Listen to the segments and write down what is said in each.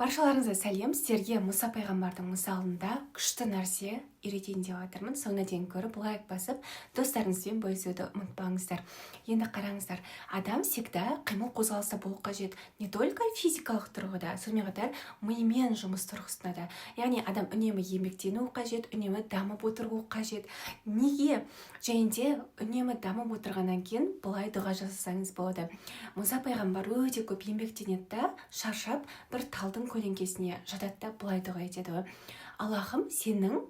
Баршаларыңызға сәлем. Сіздерге Мұса пайғамбардың мысалында күшті нәрсе үйретейін деп жатырмын. Соңына дейін көріп, лайк басып, достарыңызбен бөлісуді ұмытпаңыздар. Енді қараңыздар, адам всегда қимыл қозғалыста болу қажет. Не только физикалық тұрғыда, сонымен қатар миымен жұмыс тұрғысында да. Яғни адам үнемі еңбектену қажет, үнемі дамып отыру қажет. Неге? Және де үнемі дамып отырғаннан кейін былай дұға жасасаңыз болады. Мұса пайғамбар өте көп еңбектенеді да, шаршап бір талдың көлеңкесіне жатады да былай дұға етеді. Аллахым, сенің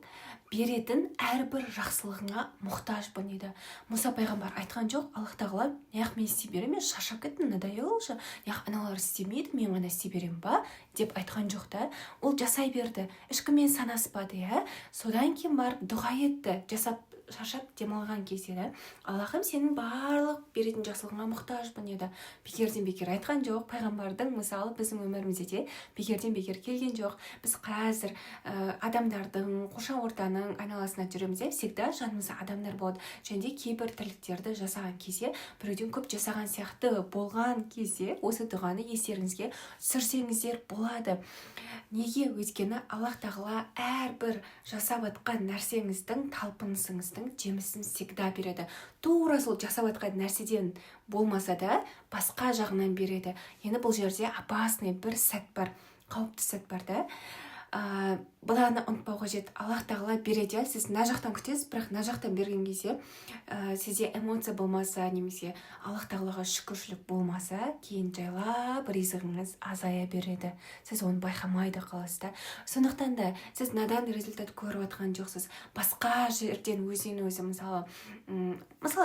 беретін әрбір жақсылығыңа мұқтажбын дейді. Мұса пайғамбар айтқан жоқ, Аллах тағала, неғып мен істей беремін, мен шаршап кеттім, надоело уже, неғып аналар істемейді, мен ғана істей беремін ба деп айтқан жоқ та. Ол жасай берді, ішкімен санаспады, содан кейін барып дұға етті, жасап шаршап демалған кезде. Аллахым, сенің барлық беретін жақсылығыңа мұқтажбын еді. Бекерден бекер айтқан жоқ. Пайғамбардың мысалы біздің өмірімізде де бекерден бекер келген жоқ. Біз қазір адамдардың, қоршаған ортаның айналасына жүреміз, всегда жанымызда адамдар болады. Және де кейбір тірліктерді жасаған кезде, біреуден көп жасаған сияқты болған кезде осы дұғаны естеріңізге түсірсеңіздер болады. Неге? Өйткені Аллах тағала әрбір жасап атқан нәрсеңіздің, талпынысыңыздың жемісін всегда береді. Тура сол жасап атқан нәрседен болмаса да басқа жағынан береді. Енді бұл жерде опасный бір сәт бар, қауіпті сәт бар да. Бұланы ұмытпау қажет. Аллах тағала береді, сіз мына жақтан күтесіз, бірақ мына жақтан берген кезде сізде эмоция болмаса, немесе Аллах тағалаға шүкіршілік болмаса, кейін жайлап ризығыңыз азая береді. Сіз оны байқамайды қаласыз да. Сондықтан да сіз надан результат көріп жатқан жоқсыз. Басқа жерден өзінен өзі мысалы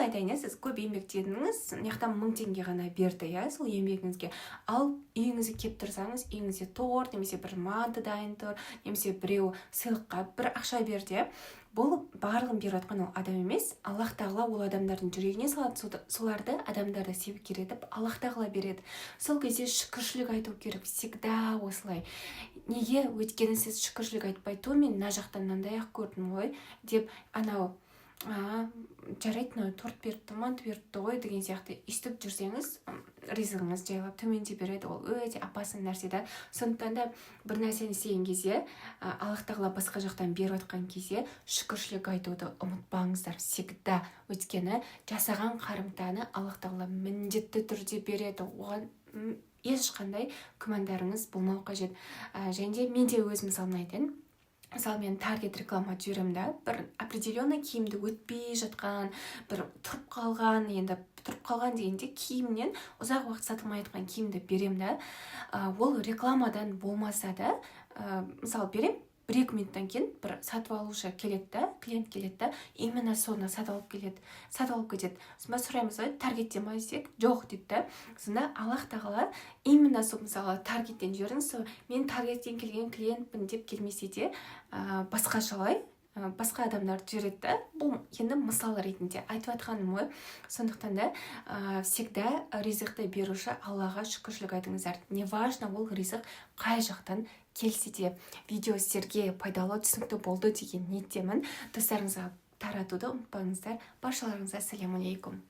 айтайын, сіз көп еңбектедіңіз, яқтан 1000 теңге ғана берді, сол еңбегіңізге. Ал үйіңізге келіп тұрсаңыз, үйіңізде торт, немесе бір манты дайын тұр, немесе біреу сыйлыққа бір ақша берді. Бұл барлығын беріп жатқан ол адам емес. Аллах тағала ол адамдардың жүрегіне салады, соларды адамдарды себепкер етіп Аллах тағала береді. Сол кезде шүкіршілік айту керек, всегда осылай. Неге? Өйткені сіз шүкіршілік айтпай, то мен мына жақтан мынандай ақ көрдім ғой деп анау жарайды, торт беріпті, манты беріпті ғой деген сияқты естіп жүрсеңіз, ризығыңыз жайлап төменде береді. Ол өте опасный нәрсе да. Сондықтан да бір нәрсені істеген кезде, Аллах тағала басқа жақтан беріп жатқан кезде шүкіршілік айтуды ұмытпаңыздар всегда. Өйткені жасаған қарымтаны Аллах тағала міндетті түрде береді. Оған ешқандай күмәндарыңыз болмау қажет. Және де мен де өз мысалымды айтайын. Мысалы, мен таргет реклама жүремін да, бір определенный киімді өтпей жатқан, бір тұрып қалған дегенде киімнен ұзақ уақыт сатылмай жатқан киімді берем да. Ол рекламадан болмаса да, мысалы берем, 1-2 минуттан кейін бір сатып алушы келеді да, клиент келеді да, именно соны сатып алып кетеді. Сонда сұраймыз, таргеттен ма десек, жоқ дейді да. Сонда Аллах тағала именно сол мысалы таргеттен жіберіңіз, мен таргеттен келген клиентпін деп келмесе де басқашалай басқа адамдар жүреді да. Бұл енді мысал ретінде айтып жатқаным ғой. Сондықтан да всегда ризықты беруші Аллаға шүкіршілік айтыңыздар. Неважно ол ризық қай жақтан келсе де. Видео сіздерге пайдалы, түсінікті болды деген ниеттемін. Достарыңызға таратуды ұмытпаңыздар. Баршаларыңызға сәлем алейкум.